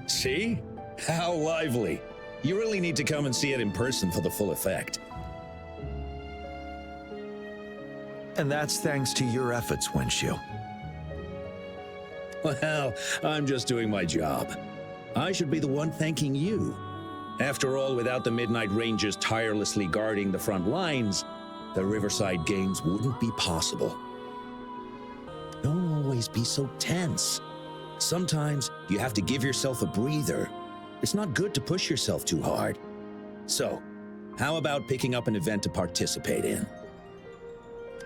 See? How lively. You really need to come and see it in person for the full effect. And that's thanks to your efforts, Wenshu. Well, I'm just doing my job. I should be the one thanking you. After all, without the Midnight Rangers tirelessly guarding the front lines, the Riverside Games wouldn't be possible. Don't always be so tense. Sometimes you have to give yourself a breather. It's not good to push yourself too hard. So, how about picking up an event to participate in?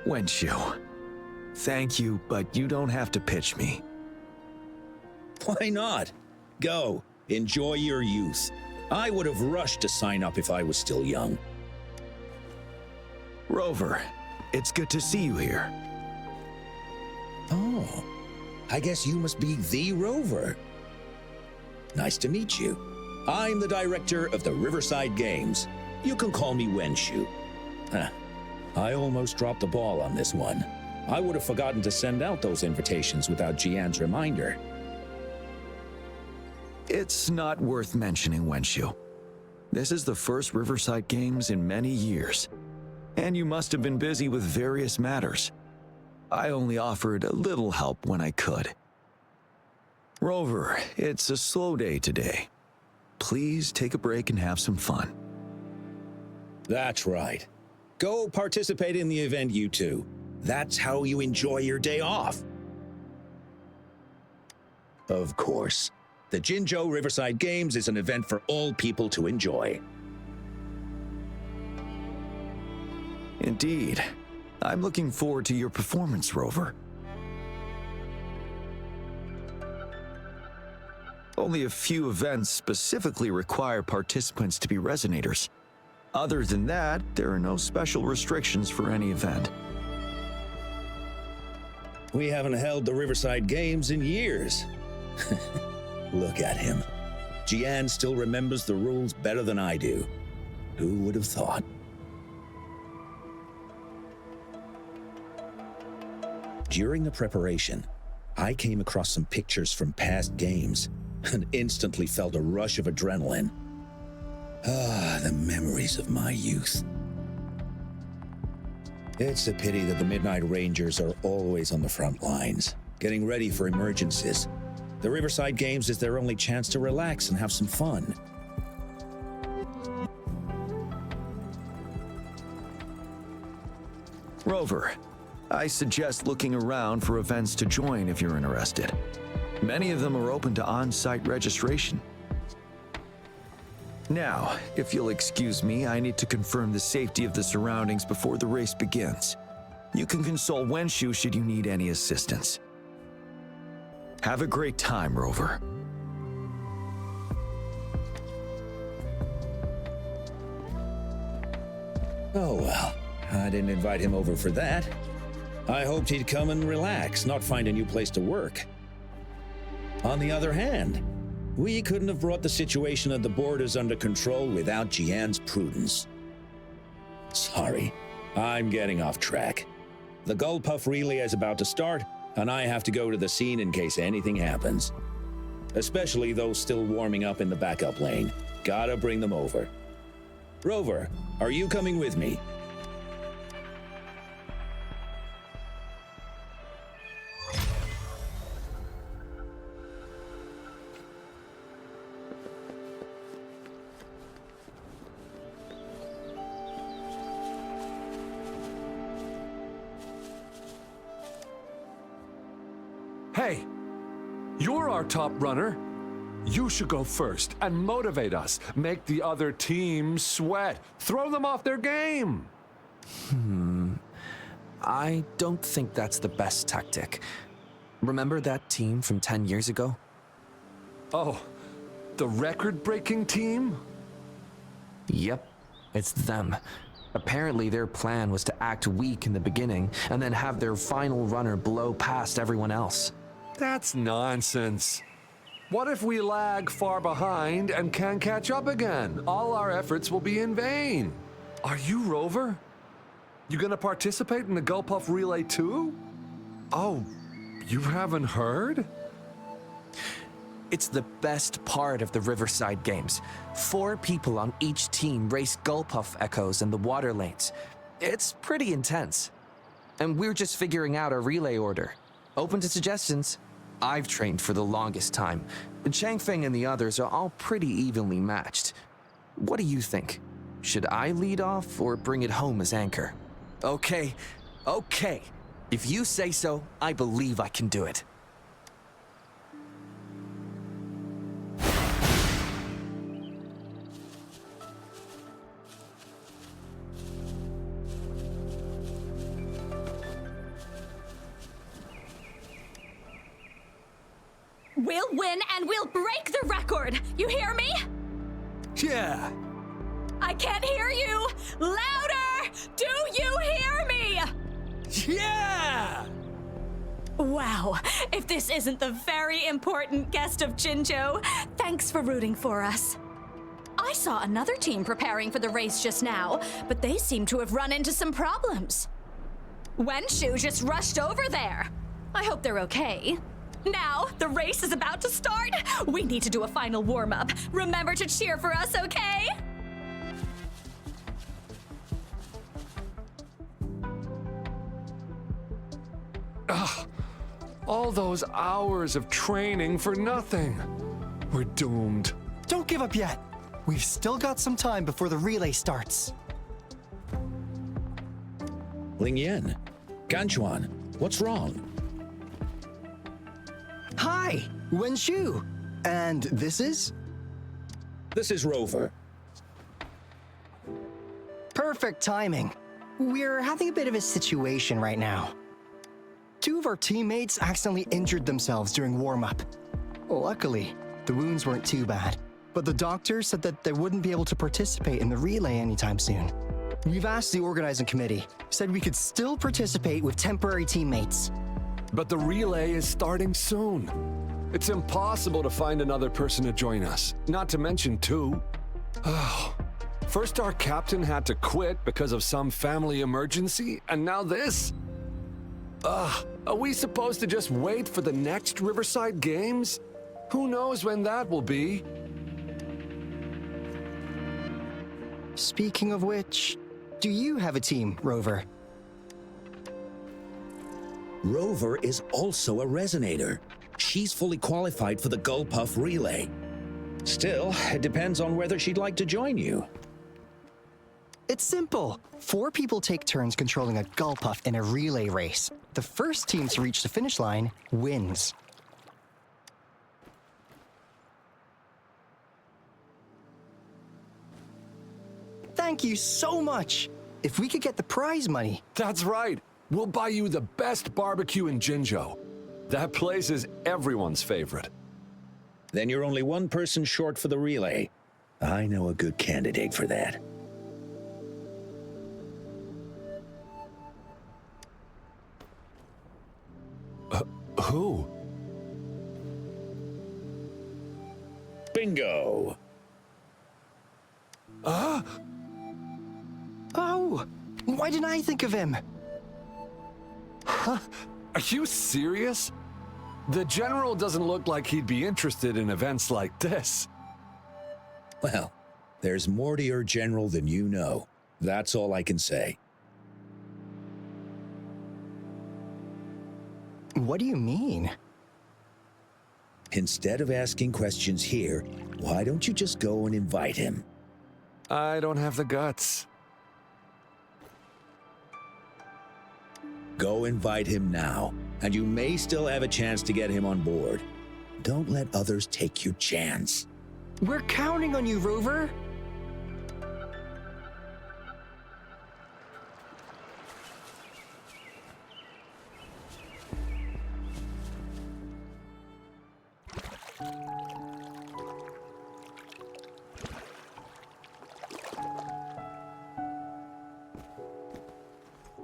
Wenshu, thank you, but you don't have to pitch me. Why not? Go, enjoy your youth. I would have rushed to sign up if I was still young. Rover, it's good to see you here. Oh, I guess you must be the Rover. Nice to meet you. I'm the director of the Riverside Games. You can call me Wenshu. Huh. I almost dropped the ball on this one. I would have forgotten to send out those invitations without Jiyan's reminder. It's not worth mentioning, Wenshu. This is the first Riverside Games in many years, and you must have been busy with various matters. I only offered a little help when I could. Rover, it's a slow day today. Please take a break and have some fun. That's right. Go participate in the event, you two. That's how you enjoy your day off. Of course. The Jinjo Riverside Games is an event for all people to enjoy. Indeed. I'm looking forward to your performance, Rover. Only a few events specifically require participants to be resonators. Other than that, there are no special restrictions for any event. We haven't held the Riverside Games in years. Look at him. Jiyan still remembers the rules better than I do. Who would have thought? During the preparation, I came across some pictures from past games and instantly felt a rush of adrenaline. Ah, the memories of my youth. It's a pity that the Midnight Rangers are always on the front lines, getting ready for emergencies. The Riverside Games is their only chance to relax and have some fun. Rover, I suggest looking around for events to join if you're interested. Many of them are open to on-site registration. Now, if you'll excuse me, I need to confirm the safety of the surroundings before the race begins. You can consult Wenshu should you need any assistance. Have a great time, Rover. Oh well, I didn't invite him over for that. I hoped he'd come and relax, not find a new place to work. On the other hand, we couldn't have brought the situation at the borders under control without Jiyan's prudence. Sorry, I'm getting off track. The Gullpuff relay is about to start, and I have to go to the scene in case anything happens. Especially those still warming up in the backup lane. Gotta bring them over. Rover, are you coming with me? Hey, you're our top runner. You should go first and motivate us. Make the other team sweat. Throw them off their game. I don't think that's the best tactic. Remember that team from 10 years ago? Oh, the record-breaking team? Yep, it's them. Apparently their plan was to act weak in the beginning and then have their final runner blow past everyone else. That's nonsense. What if we lag far behind and can't catch up again? All our efforts will be in vain. Are you Rover? You gonna participate in the Gulpuff Relay too? Oh, you haven't heard? It's the best part of the Riverside Games. 4 people on each team race Gulpuff Echoes in the water lanes. It's pretty intense. And we're just figuring out our relay order. Open to suggestions. I've trained for the longest time. Changfeng and the others are all pretty evenly matched. What do you think? Should I lead off or bring it home as anchor? Okay. If you say so, I believe I can do it. We'll win and we'll break the record! You hear me? Yeah. I can't hear you! Louder! Do you hear me? Yeah! Wow, if this isn't the very important guest of Jinzhou, thanks for rooting for us. I saw another team preparing for the race just now, but they seem to have run into some problems. Wenshu just rushed over there. I hope they're okay. Now, the race is about to start. We need to do a final warm-up. Remember to cheer for us, okay? All those hours of training for nothing. We're doomed. Don't give up yet. We've still got some time before the relay starts. Lingyan, Ganchuan, what's wrong? Hi, Wenshu. And this is? This is Rover. Perfect timing. We're having a bit of a situation right now. 2 of our teammates accidentally injured themselves during warm-up. Luckily, the wounds weren't too bad, but the doctor said that they wouldn't be able to participate in the relay anytime soon. We've asked the organizing committee, said we could still participate with temporary teammates. But the relay is starting soon. It's impossible to find another person to join us, not to mention 2. First our captain had to quit because of some family emergency, and now this? Are we supposed to just wait for the next Riverside Games? Who knows when that will be? Speaking of which, do you have a team, Rover? Rover is also a resonator. She's fully qualified for the Gulpuff Relay. Still, it depends on whether she'd like to join you. It's simple. 4 people take turns controlling a Gulpuff in a relay race. The first team to reach the finish line wins. Thank you so much. If we could get the prize money. That's right. We'll buy you the best barbecue in Jinzhou. That place is everyone's favorite. Then you're only 1 person short for the relay. I know a good candidate for that. Who? Bingo! Oh, why didn't I think of him? Are you serious? The General doesn't look like he'd be interested in events like this. Well, there's more to your general than you know. That's all I can say. What do you mean? Instead of asking questions here, why don't you just go and invite him? I don't have the guts. Go invite him now, and you may still have a chance to get him on board. Don't let others take your chance. We're counting on you, Rover.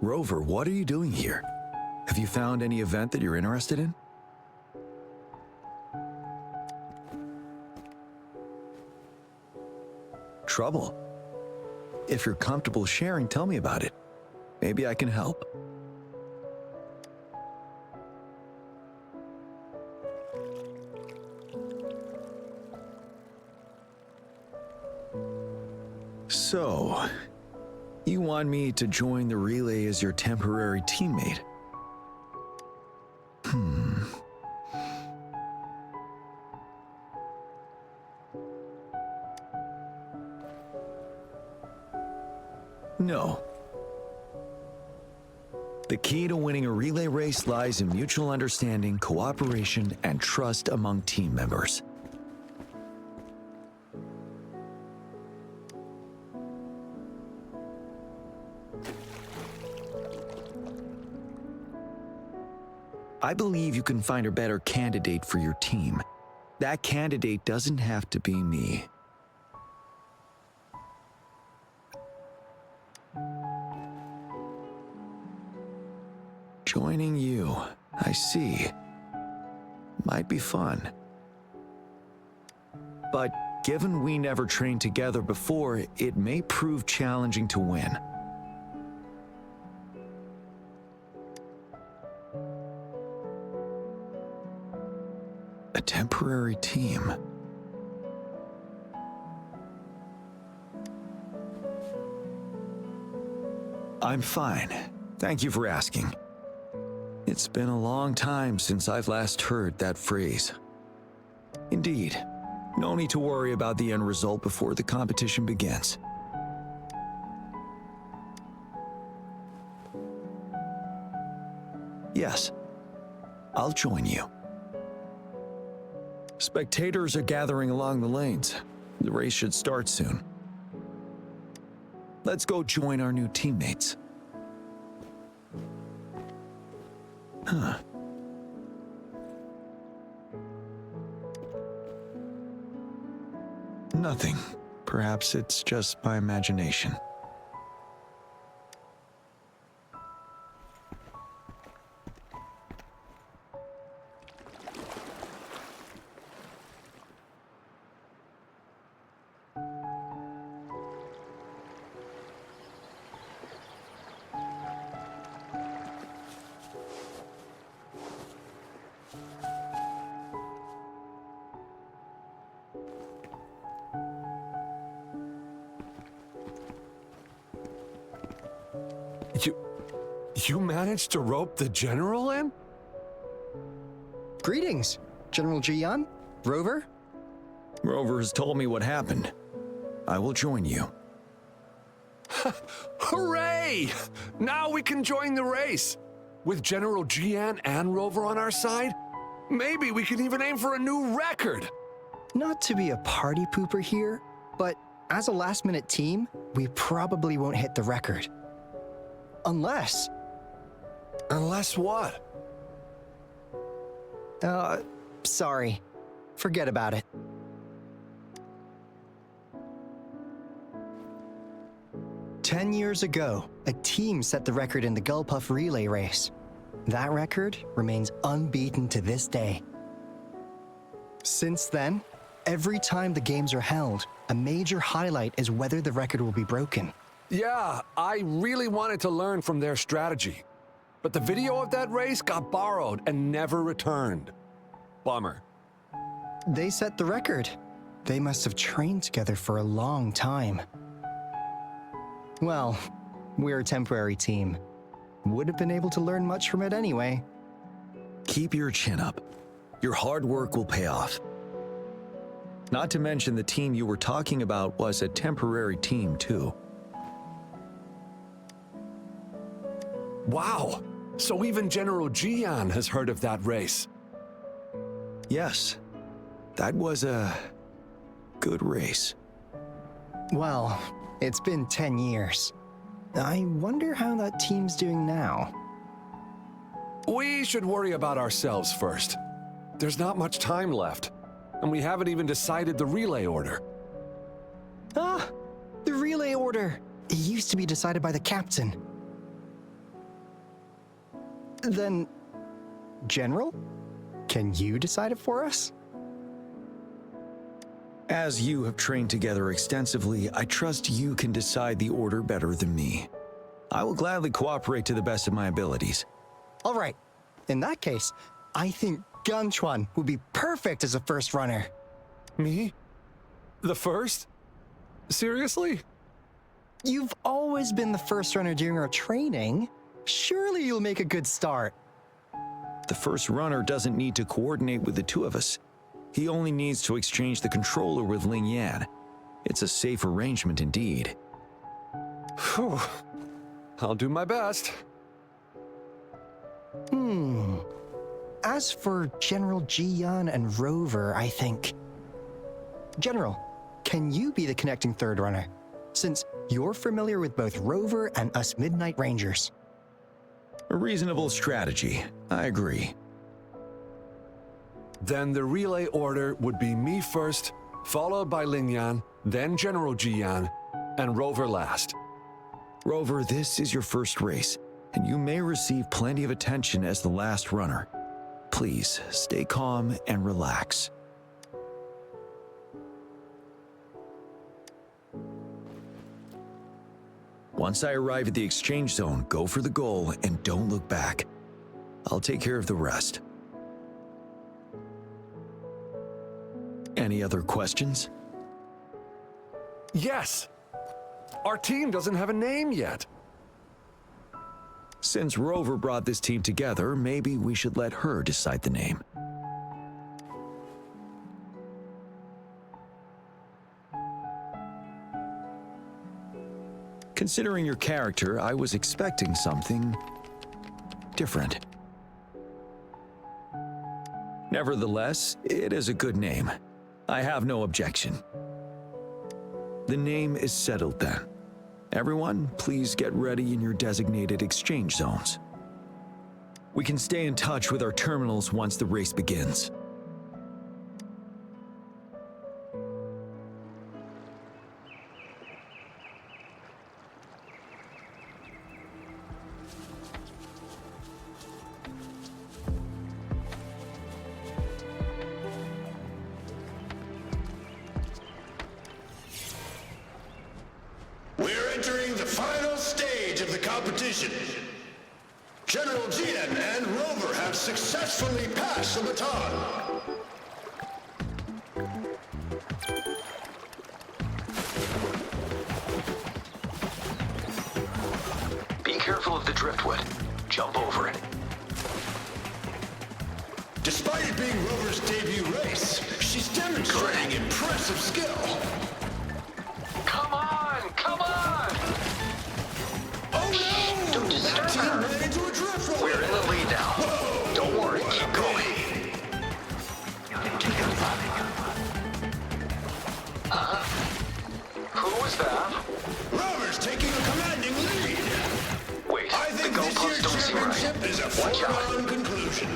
Rover, what are you doing here? Have you found any event that you're interested in? trouble. If you're comfortable sharing, tell me about it. Maybe I can help. So, you want me to join the relay as your temporary teammate? No. The key to winning a relay race lies in mutual understanding, cooperation, and trust among team members. I believe you can find a better candidate for your team. That candidate doesn't have to be me. Joining you, I see. Might be fun. But given we never trained together before, it may prove challenging to win. A temporary team. I'm fine. Thank you for asking. It's been a long time since I've last heard that phrase. Indeed, no need to worry about the end result before the competition begins. Yes, I'll join you. Spectators are gathering along the lanes. The race should start soon. Let's go join our new teammates. Huh. Nothing. Perhaps it's just my imagination. You managed to rope the general in? Greetings, General Jiyan, Rover. Rover has told me what happened. I will join you. Hooray! Now we can join the race. With General Jiyan and Rover on our side, maybe we can even aim for a new record. Not to be a party pooper here, but as a last-minute team, we probably won't hit the record. Unless what? Sorry. Forget about it. "10 years ago, a team set the record in the Gulpuff relay race. That record remains unbeaten to this day. Since then, every time the games are held, a major highlight is whether the record will be broken. Yeah, I really wanted to learn from their strategy. But the video of that race got borrowed and never returned. Bummer. They set the record. They must have trained together for a long time. Well, we're a temporary team. Would have been able to learn much from it anyway. Keep your chin up. Your hard work will pay off. Not to mention the team you were talking about was a temporary team too. Wow, so even General Jiyan has heard of that race. Yes, that was a good race. Well, it's been 10 years. I wonder how that team's doing now. We should worry about ourselves first. There's not much time left, and we haven't even decided the relay order. Ah, the relay order. It used to be decided by the captain. Then, General, can you decide it for us? As you have trained together extensively, I trust you can decide the order better than me. I will gladly cooperate to the best of my abilities. All right. In that case, I think Gunchuan would be perfect as a first runner. Me? The first? Seriously? You've always been the first runner during our training. Surely you'll make a good start. The first runner doesn't need to coordinate with the two of us. He only needs to exchange the controller with Ling Yan. It's a safe arrangement indeed. Phew. I'll do my best. As for General Jiyan and Rover, I think... General, can you be the connecting third runner? Since you're familiar with both Rover and us Midnight Rangers. A reasonable strategy. I agree. Then the relay order would be me first, followed by Ling Yan, then General Jiyan, and Rover last. Rover, this is your first race, and you may receive plenty of attention as the last runner. Please, stay calm and relax. Once I arrive at the exchange zone, go for the goal and don't look back. I'll take care of the rest. Any other questions? Yes! Our team doesn't have a name yet. Since Rover brought this team together, maybe we should let her decide the name. Considering your character, I was expecting something different. Nevertheless, it is a good name. I have no objection. The name is settled then. Everyone, please get ready in your designated exchange zones. We can stay in touch with our terminals once the race begins. We're entering the final stage of the competition. General Jiyan and Rover have successfully passed the baton. Be careful of the driftwood. Jump over it. Despite it being Rover's debut race, she's demonstrating impressive skill. Come on! Come on! Oh no! Don't disturb That team her. ran into a drift roller. We're in the lead now. Whoa! Don't worry, What keep a going. pity. Who was that? Rover's taking a commanding lead. Wait, I think the this goalposts year's don't seem right. championship is a Watch out. foregone conclusion.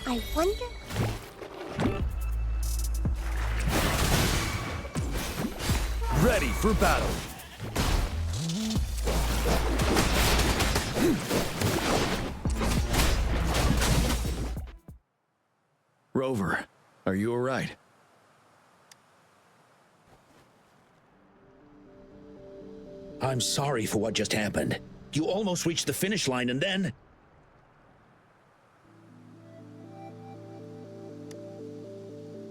I wonder... Ready for battle. Rover, are you all right? I'm sorry for what just happened. You almost reached the finish line and then...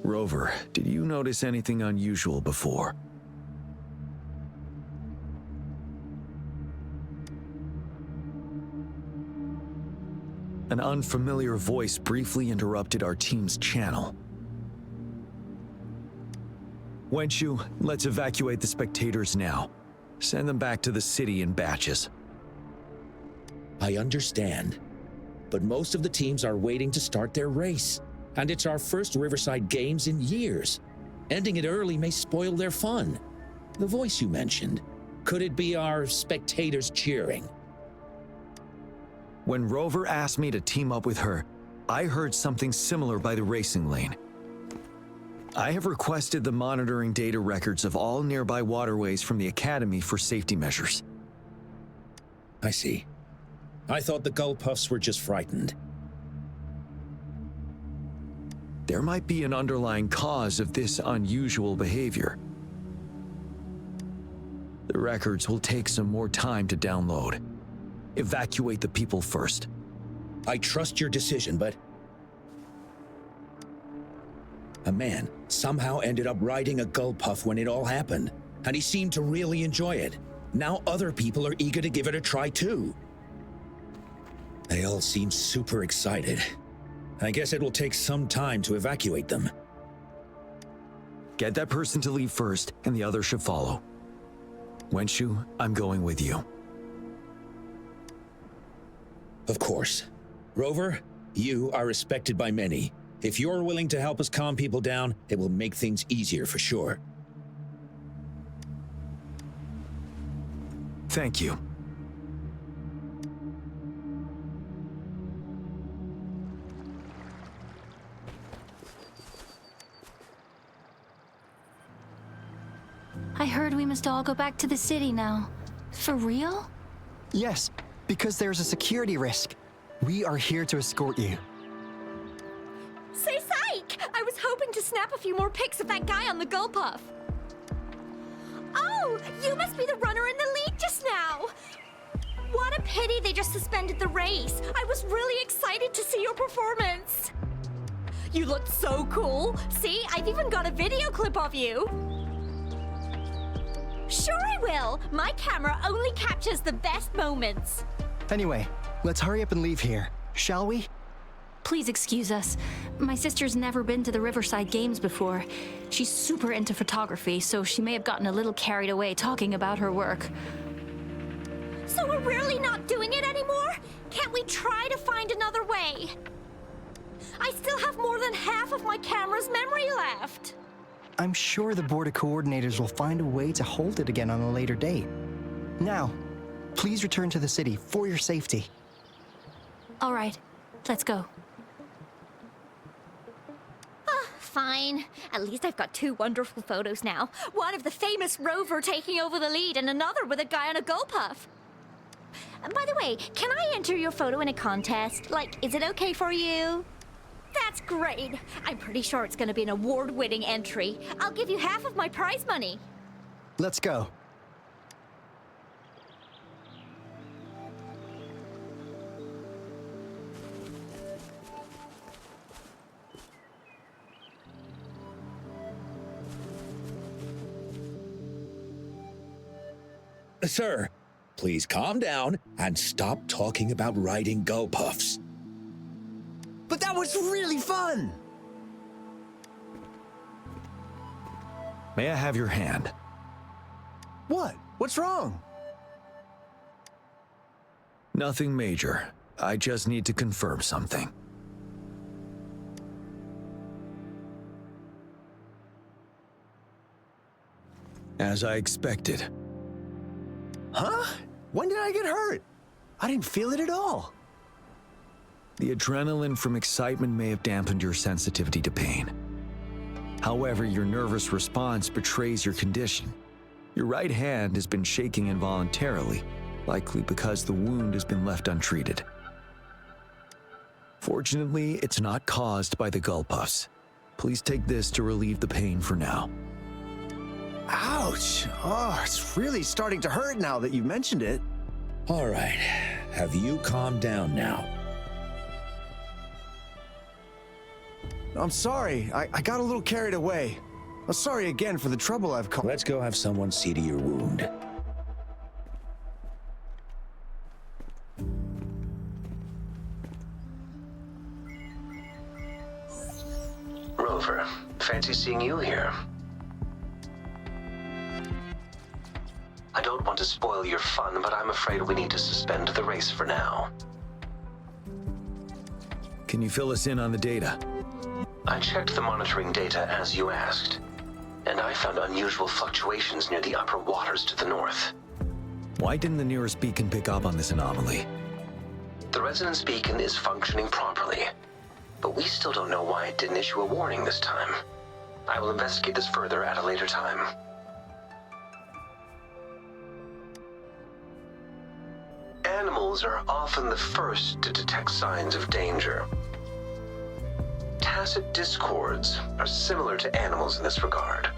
Rover, did you notice anything unusual before? An unfamiliar voice briefly interrupted our team's channel. Wenshu, let's evacuate the spectators now. Send them back to the city in batches. I understand. But most of the teams are waiting to start their race. And it's our first Riverside Games in years. Ending it early may spoil their fun. The voice you mentioned, could it be our spectators cheering? When Rover asked me to team up with her, I heard something similar by the racing lane. I have requested the monitoring data records of all nearby waterways from the Academy for safety measures. I see. I thought the Gull Puffs were just frightened. There might be an underlying cause of this unusual behavior. The records will take some more time to download. Evacuate the people first. I trust your decision, but... A man somehow ended up riding a Gull Puff when it all happened, and he seemed to really enjoy it. Now other people are eager to give it a try too. They all seem super excited. I guess it will take some time to evacuate them. Get that person to leave first, and the others should follow. Wenshu, I'm going with you. Of course. Rover, you are respected by many. If you're willing to help us calm people down, it will make things easier for sure. Thank you. I heard we must all go back to the city now. For real? Yes, because there's a security risk. We are here to escort you. Say psych! I was hoping to snap a few more pics of that guy on the Gull Puff. Oh, you must be the runner in the lead just now. What a pity they just suspended the race. I was really excited to see your performance. You looked so cool. See, I've even got a video clip of you. Sure I will. My camera only captures the best moments. Anyway, let's hurry up and leave here, shall we? Please excuse us. My sister's never been to the Riverside Games before. She's super into photography, so she may have gotten a little carried away talking about her work. So we're really not doing it anymore? Can't we try to find another way? I still have more than half of my camera's memory left. I'm sure the board of coordinators will find a way to hold it again on a later date. Now, please return to the city for your safety. All right, let's go. Fine. At least I've got two wonderful photos now. One of the famous Rover taking over the lead and another with a guy on a Gull Puff. And by the way, can I enter your photo in a contest? Like, is it okay for you? That's great. I'm pretty sure it's going to be an award-winning entry. I'll give you half of my prize money. Let's go. Sir, please calm down and stop talking about riding Gull Puffs. But that was really fun! May I have your hand? What? What's wrong? Nothing major. I just need to confirm something. As I expected. Huh? When did I get hurt? I didn't feel it at all. The adrenaline from excitement may have dampened your sensitivity to pain. However, your nervous response betrays your condition. Your right hand has been shaking involuntarily, likely because the wound has been left untreated. Fortunately, it's not caused by the Gull Puffs. Please take this to relieve the pain for now. Ouch! Oh, it's really starting to hurt now that you mentioned it. All right, have you calmed down now? I'm sorry. I got a little carried away. I'm sorry again for the trouble I've caused. Let's go have someone see to your wound. Rover, fancy seeing you here. I don't want to spoil your fun, but I'm afraid we need to suspend the race for now. Can you fill us in on the data? I checked the monitoring data as you asked. and I found unusual fluctuations near the upper waters to the north. Why didn't the nearest beacon pick up on this anomaly? The resonance beacon is functioning properly, but we still don't know why it didn't issue a warning this time. I will investigate this further at a later time. Animals are often the first to detect signs of danger. Tacit discords are similar to animals in this regard.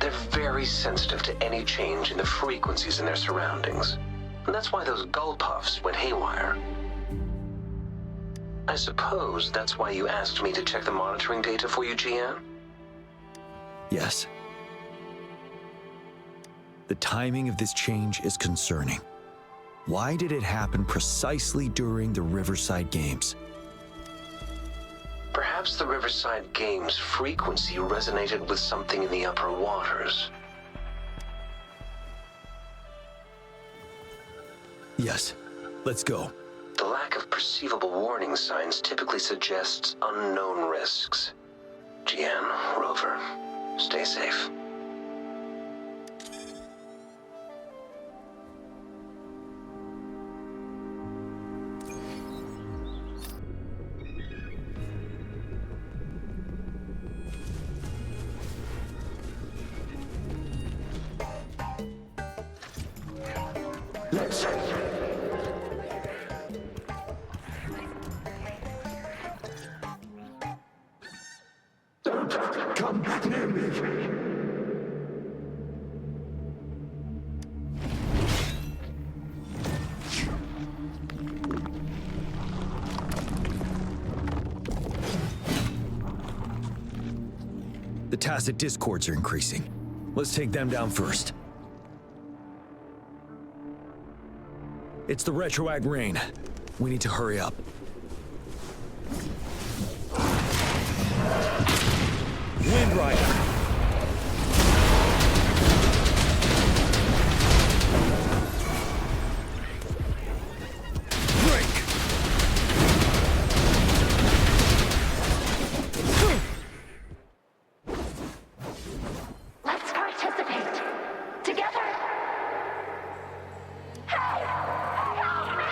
They're very sensitive to any change in the frequencies in their surroundings. And that's why those gull puffs went haywire. I suppose that's why you asked me to check the monitoring data for you, Jiyan? Yes. The timing of this change is concerning. Why did it happen precisely during the Riverside Games? Perhaps the Riverside Games' frequency resonated with something in the upper waters. Yes. Let's go. The lack of perceivable warning signs typically suggests unknown risks. Jiyan, Rover, stay safe. Come near me. The tacit discords are increasing. Let's take them down first. It's the retroact rain. We need to hurry up. Wind Rider! Let's participate. Together. Help me!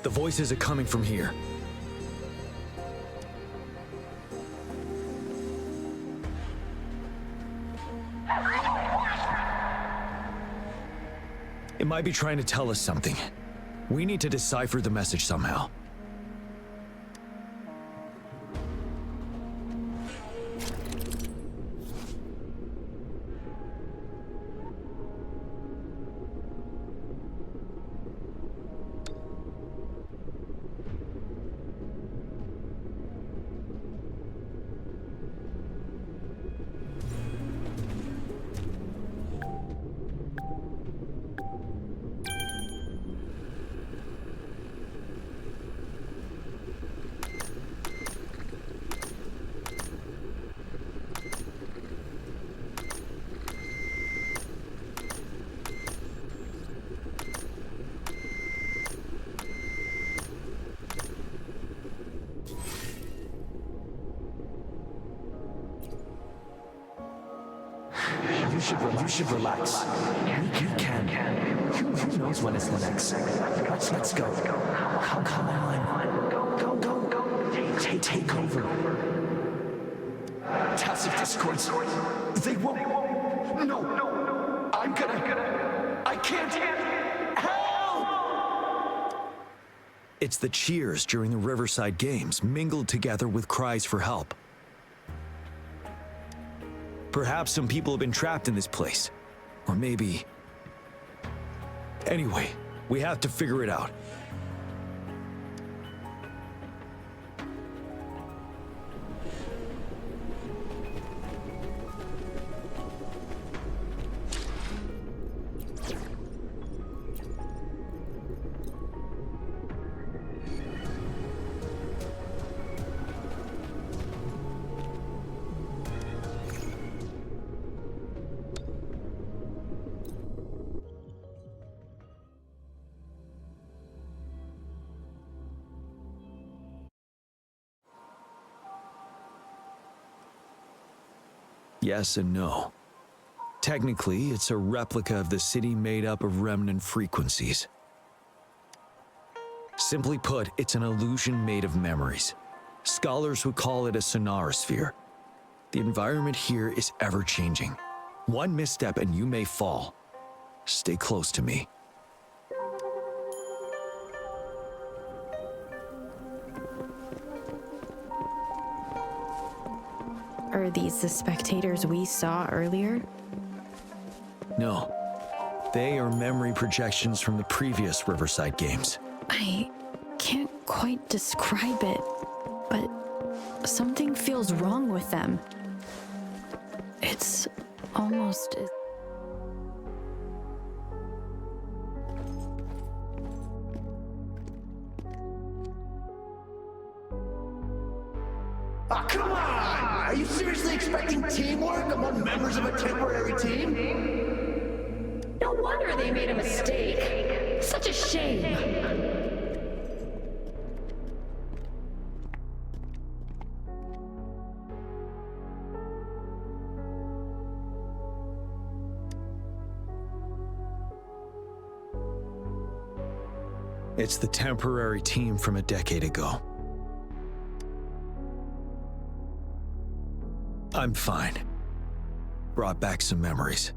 The voices are coming from here. It might be trying to tell us something. We need to decipher the message somehow. You should relax. You can. Who knows when it's the next? Let's go. Come on. Go. Take over. Tacit discords. They won't. No. I can't. Help! It's the cheers during the Riverside Games mingled together with cries for help. Perhaps some people have been trapped in this place. Or maybe... Anyway, we have to figure it out. Yes and no. Technically, it's a replica of the city made up of remnant frequencies. Simply put, it's an illusion made of memories. Scholars would call it a sonorosphere. The environment here is ever-changing. One misstep and you may fall. Stay close to me. Are these the spectators we saw earlier? No. They are memory projections from the previous Riverside games. I can't quite describe it, but something feels wrong with them. It's almost as... Ah, come on! Are you seriously expecting teamwork among members of a temporary team? No wonder they made a mistake. Such a shame. It's the temporary team from a decade ago. I'm fine. Brought back some memories.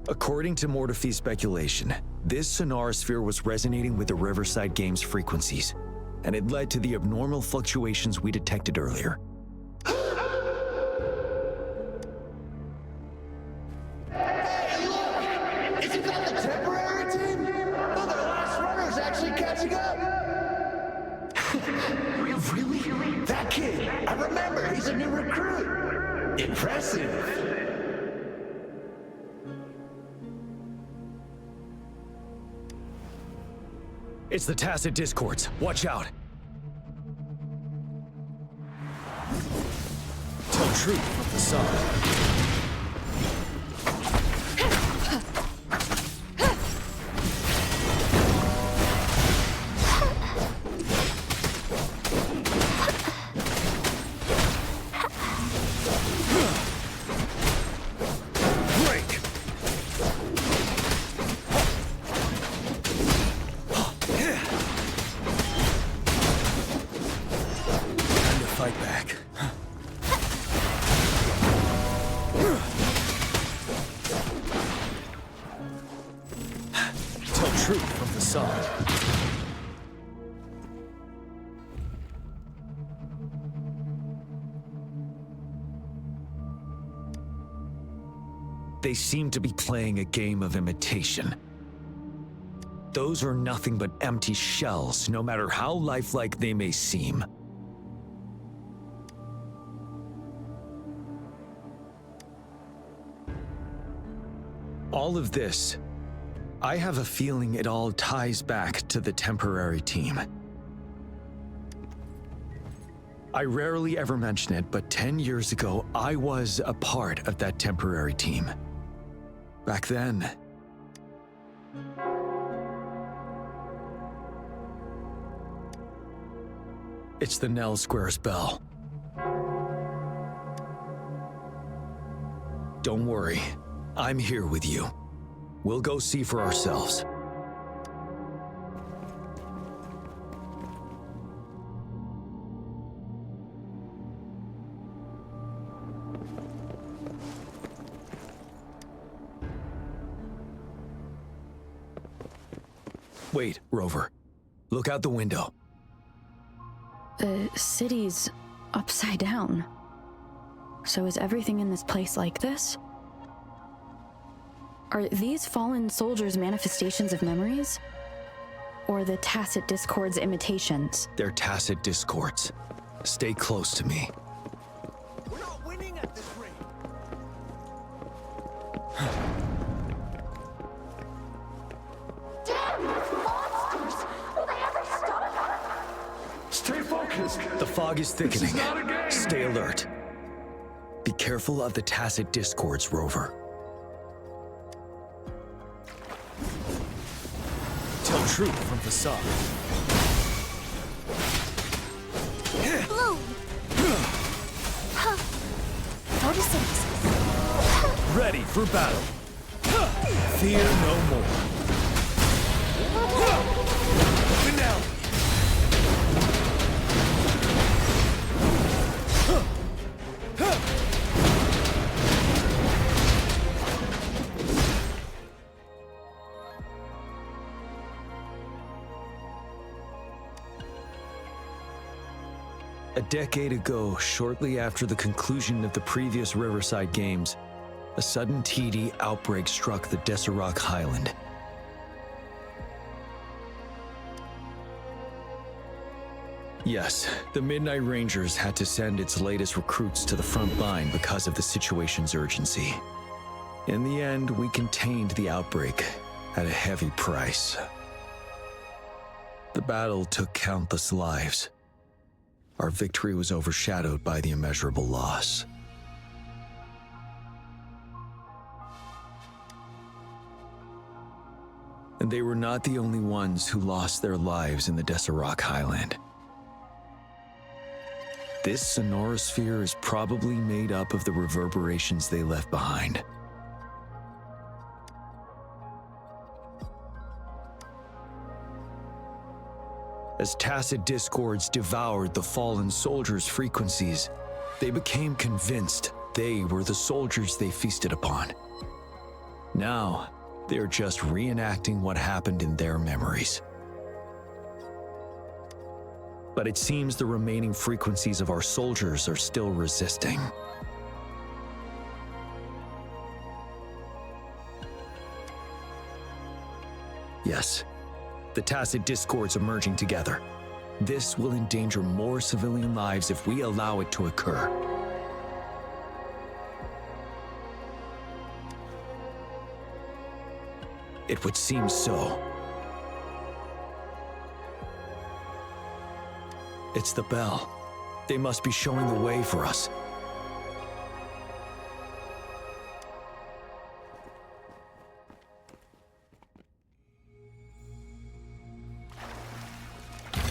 According to Mortefi's speculation, this sonorosphere was resonating with the Riverside Games frequencies, and it led to the abnormal fluctuations we detected earlier. Hey, look! Isn't that the temporary team? Oh, the last runner's actually catching up! Really? That kid! I remember, he's a new recruit! Impressive! It's the Tacit Discords. Watch out. Tell truth from facade. Fight back. Tell truth from facade. They seem to be playing a game of imitation. Those are nothing but empty shells, no matter how lifelike they may seem. All of this, I have a feeling it all ties back to the temporary team. I rarely ever mention it, but 10 years ago, I was a part of that temporary team. Back then, it's the Nell Squares bell. Don't worry. I'm here with you. We'll go see for ourselves. Wait, Rover. Look out the window. The city's upside down. So is everything in this place like this? Are these fallen soldiers manifestations of memories? Or the Tacit Discords imitations? They're Tacit Discords. Stay close to me. We're not winning at this rate! Damn, monsters! Will they ever stop? Stay focused! The fog is thickening. not a game. Stay alert. Be careful of the Tacit Discords, Rover. Tell truth from facade. Blue! Photosynthesis. ready for battle. Fear no more. Finale. A decade ago, shortly after the conclusion of the previous Riverside Games, a sudden TD outbreak struck the Deserac Highland. Yes, the Midnight Rangers had to send its latest recruits to the front line because of the situation's urgency. In the end, we contained the outbreak at a heavy price. The battle took countless lives. Our victory was overshadowed by the immeasurable loss. And they were not the only ones who lost their lives in the Deserac Highland. This sonorosphere is probably made up of the reverberations they left behind. As tacit discords devoured the fallen soldiers' frequencies, they became convinced they were the soldiers they feasted upon. Now, they're just reenacting what happened in their memories. But it seems the remaining frequencies of our soldiers are still resisting. Yes, the tacit discords emerging together. This will endanger more civilian lives if we allow it to occur. It would seem so. It's the bell. They must be showing the way for us.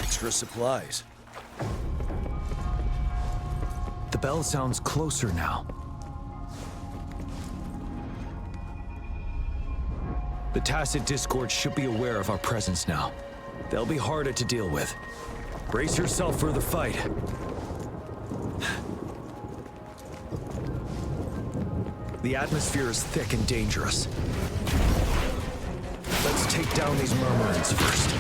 Extra supplies. The bell sounds closer now. The tacit discord should be aware of our presence now. They'll be harder to deal with. Brace yourself for the fight. The atmosphere is thick and dangerous. Let's take down these murmurants first.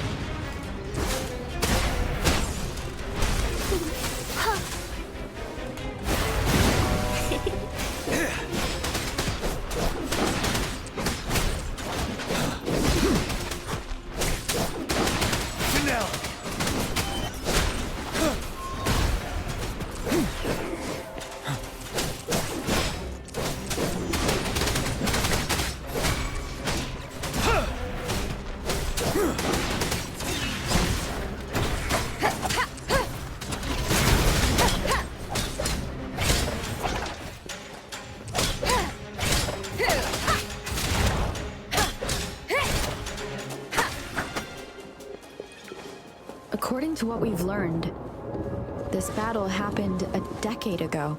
According to what we've learned, this battle happened a decade ago.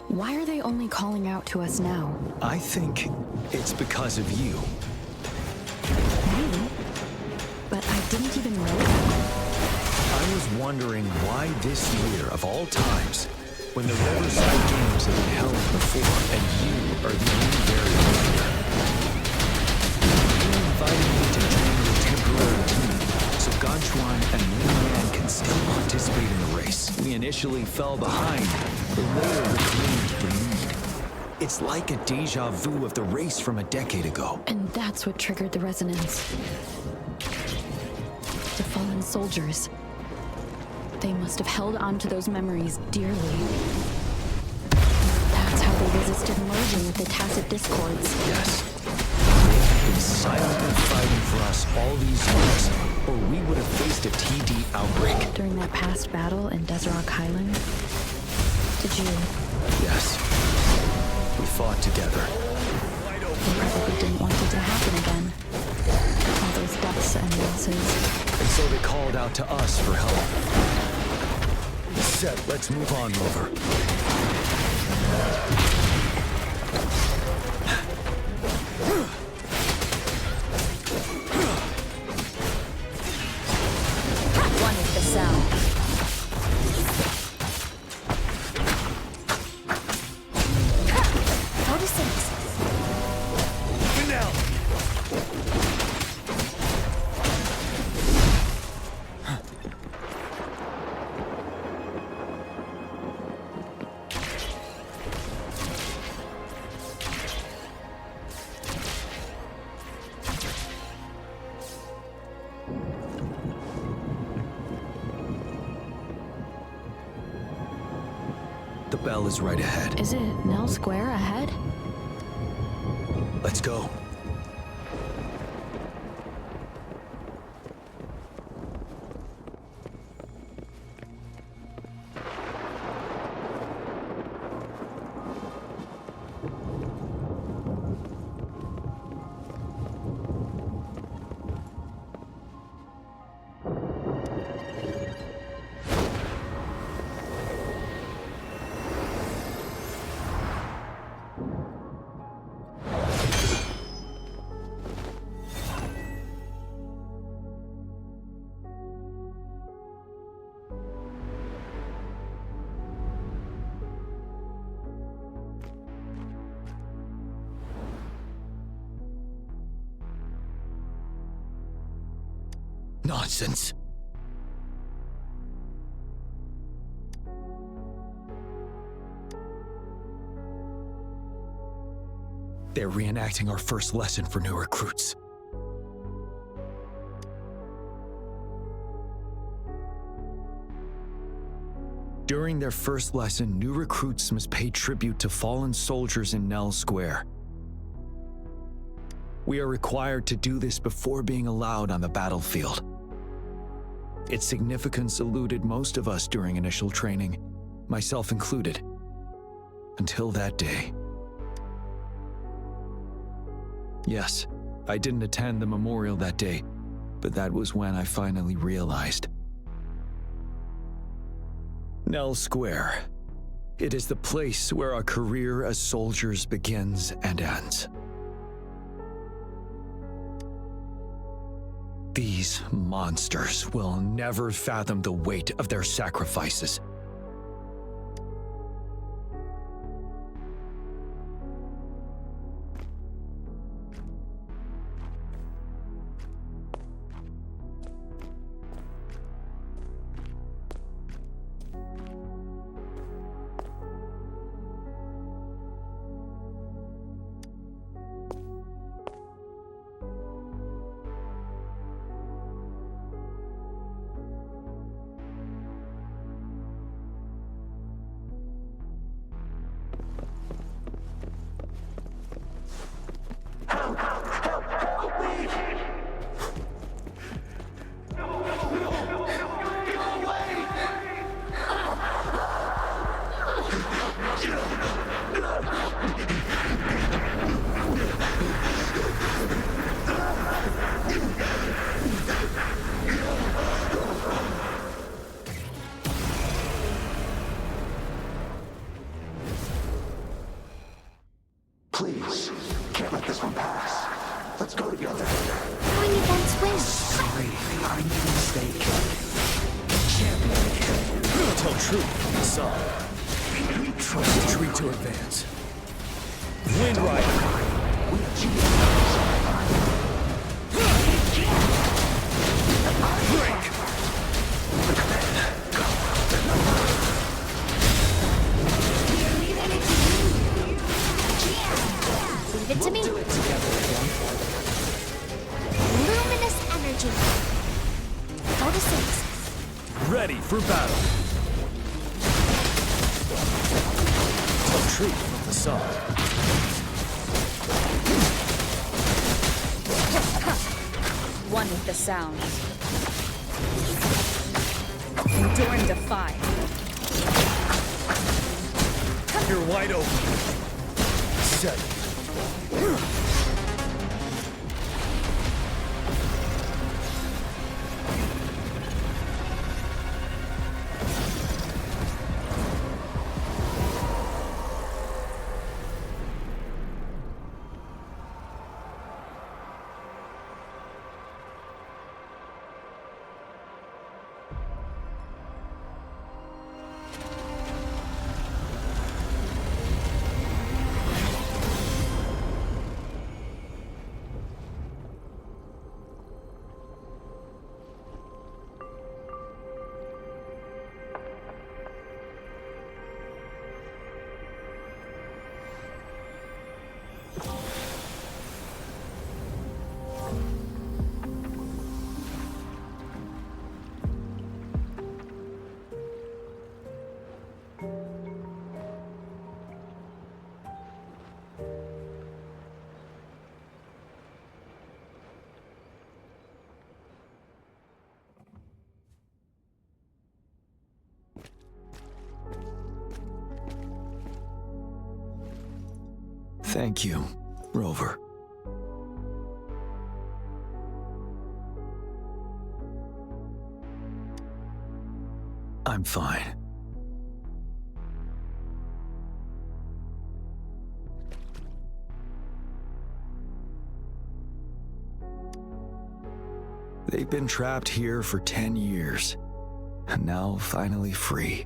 Why are they only calling out to us now? I think it's because of you. Maybe. But I didn't even know that. I was wondering why this year, of all times, when the Riverside Games have been held before, and you are the only variable here. You invited me to join your temporary team, so Ganchuan and Jiyan can still participate in the race. We initially fell behind, but later reclaimed the lead. It's like a deja vu of the race from a decade ago. And that's what triggered the resonance. The fallen soldiers. They must have held on to those memories dearly. That's how they resisted merging with the tacit discords. Yes. They have been silently fighting for us all these years, or we would have faced a TD outbreak. During that past battle in Deserac Highland, did you... Yes. We fought together. They probably didn't want it to happen again. All those deaths and losses. And so they called out to us for help. Set, let's move on, Rover. One is the sound. Photosynthesis. The bell is right ahead. Is it Nell Square ahead? Let's go. Nonsense. They're reenacting our first lesson for new recruits. During their first lesson, new recruits must pay tribute to fallen soldiers in Nell Square. We are required to do this before being allowed on the battlefield. Its significance eluded most of us during initial training, myself included, until that day. Yes, I didn't attend the memorial that day, but that was when I finally realized. Nell Square. It is the place where our career as soldiers begins and ends. These monsters will never fathom the weight of their sacrifices. Please, can't let this one pass. Let's go together. Going against wind. Sorry, I made a mistake. Champion. Tell truth, son. We trust Retreat to advance. Wind Rider. we achieved. Break. Leave it to me. Luminous energy. Photosynthesis. Ready for battle. Tell truth, the sun. One with the sound. Endure and defy. You're wide open. 7. Thank you, Rover. I'm fine. They've been trapped here for 10 years, and now finally free.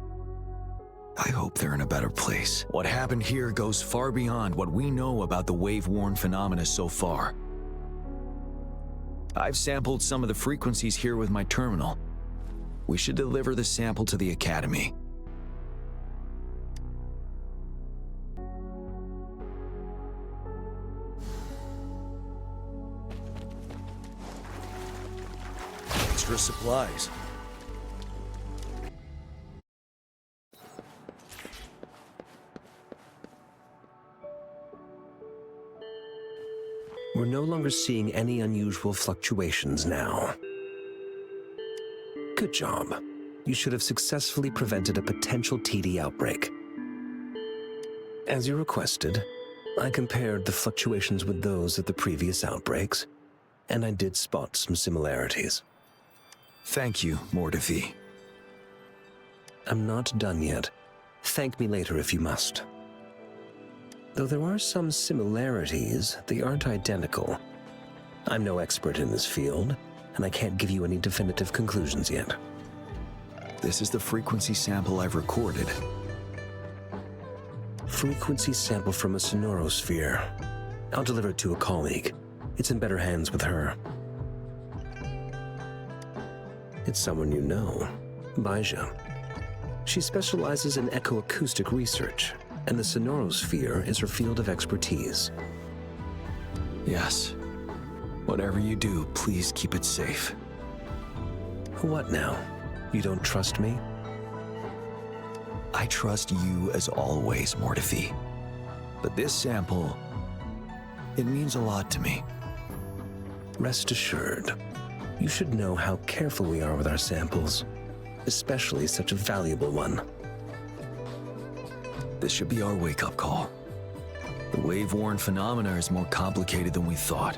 I hope they're in a better place. What happened here goes far beyond what we know about the wave-worn phenomena so far. I've sampled some of the frequencies here with my terminal. We should deliver the sample to the Academy. Extra supplies. We're no longer seeing any unusual fluctuations now. Good job. You should have successfully prevented a potential TD outbreak. As you requested, I compared the fluctuations with those of the previous outbreaks, and I did spot some similarities. Thank you, Mordevi. I'm not done yet. Thank me later if you must. Though there are some similarities, they aren't identical. I'm no expert in this field, and I can't give you any definitive conclusions yet. This is the frequency sample I've recorded. Frequency sample from a sonorosphere. I'll deliver it to a colleague. It's in better hands with her. It's someone you know, Baija. She specializes in echoacoustic research, and the sonorosphere is her field of expertise. Yes. Whatever you do, please keep it safe. What now? You don't trust me? I trust you as always, Mordevi. But this sample, it means a lot to me. Rest assured, you should know how careful we are with our samples, especially such a valuable one. This should be our wake-up call. The wave-worn phenomena is more complicated than we thought.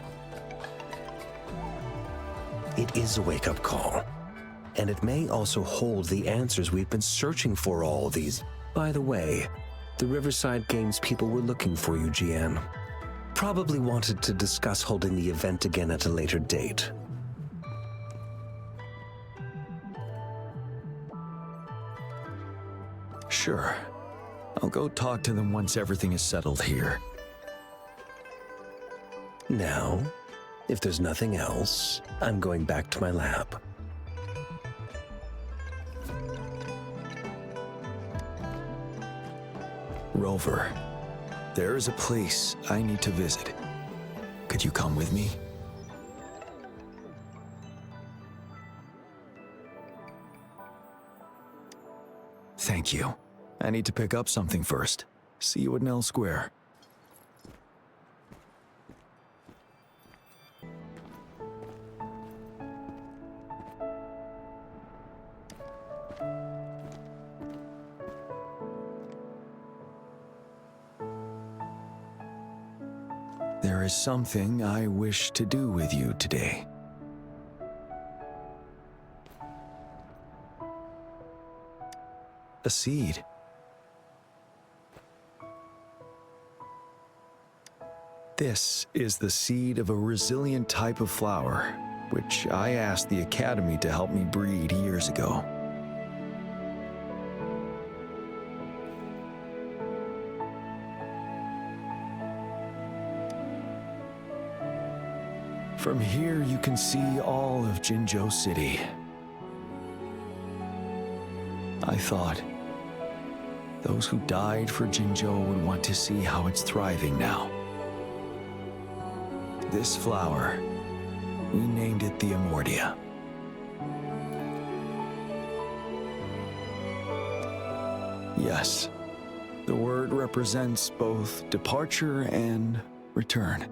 It is a wake-up call, and it may also hold the answers we've been searching for all these. By the way, the Riverside Games people were looking for you, Jiyan. Probably wanted to discuss holding the event again at a later date. Sure. I'll go talk to them once everything is settled here. Now, if there's nothing else, I'm going back to my lab. Rover, there is a place I need to visit. Could you come with me? Thank you. I need to pick up something first. See you at Nell Square. There is something I wish to do with you today. A seed. This is the seed of a resilient type of flower, which I asked the Academy to help me breed years ago. From here, you can see all of Jinzhou City. I thought those who died for Jinzhou would want to see how it's thriving now. This flower, we named it the Amordia. Yes, the word represents both departure and return.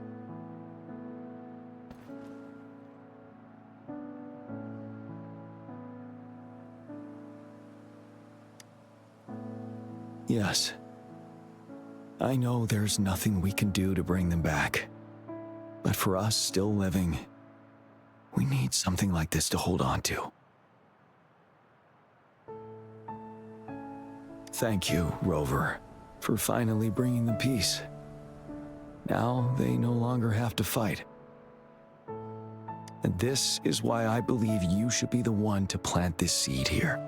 Yes, I know there's nothing we can do to bring them back. But for us still living, we need something like this to hold on to. Thank you, Rover, for finally bringing them peace. Now they no longer have to fight. And this is why I believe you should be the one to plant this seed here.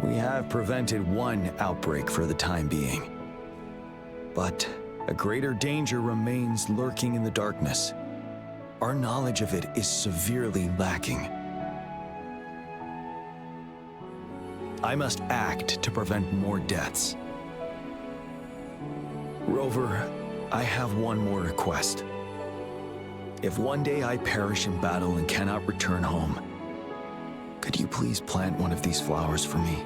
We have prevented one outbreak for the time being. But a greater danger remains lurking in the darkness. Our knowledge of it is severely lacking. I must act to prevent more deaths. Rover, I have one more request. If one day I perish in battle and cannot return home, could you please plant one of these flowers for me?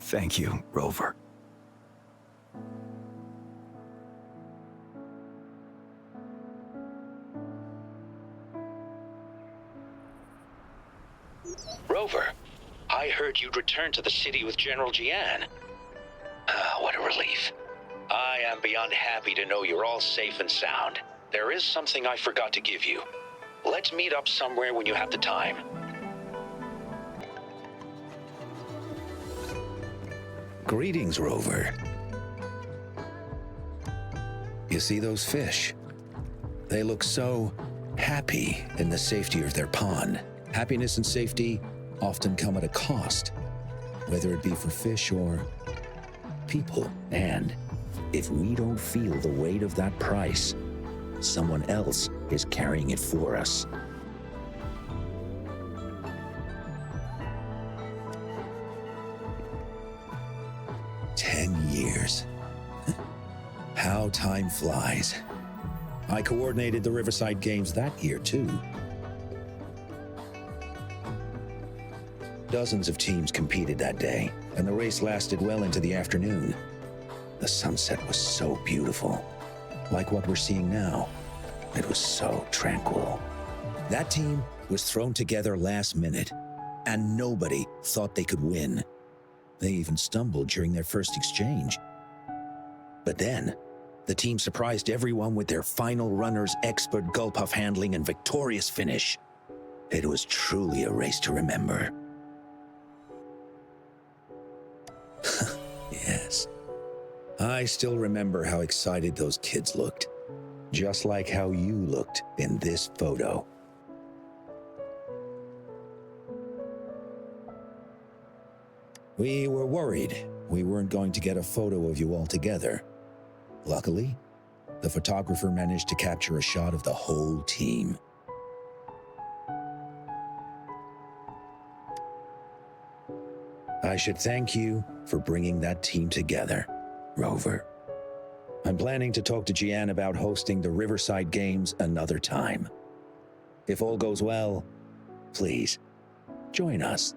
Thank you, Rover. Rover, I heard you'd returned to the city with General Jiyan. Ah, what a relief. I am beyond happy to know you're all safe and sound. There is something I forgot to give you. Let's meet up somewhere when you have the time. Greetings, Rover. You see those fish? They look so happy in the safety of their pond. Happiness and safety often come at a cost, whether it be for fish or people. And if we don't feel the weight of that price, someone else is carrying it for us. How time flies. I coordinated the Riverside Games that year, too. Dozens of teams competed that day, and the race lasted well into the afternoon. The sunset was so beautiful, like what we're seeing now. It was so tranquil. That team was thrown together last minute, and nobody thought they could win. They even stumbled during their first exchange. But then, the team surprised everyone with their final runner's expert gulp-puff handling and victorious finish. It was truly a race to remember. Yes. I still remember how excited those kids looked. Just like how you looked in this photo. We were worried we weren't going to get a photo of you all together. Luckily, the photographer managed to capture a shot of the whole team. I should thank you for bringing that team together, Rover. I'm planning to talk to Jiyan about hosting the Riverside Games another time. If all goes well, please, join us.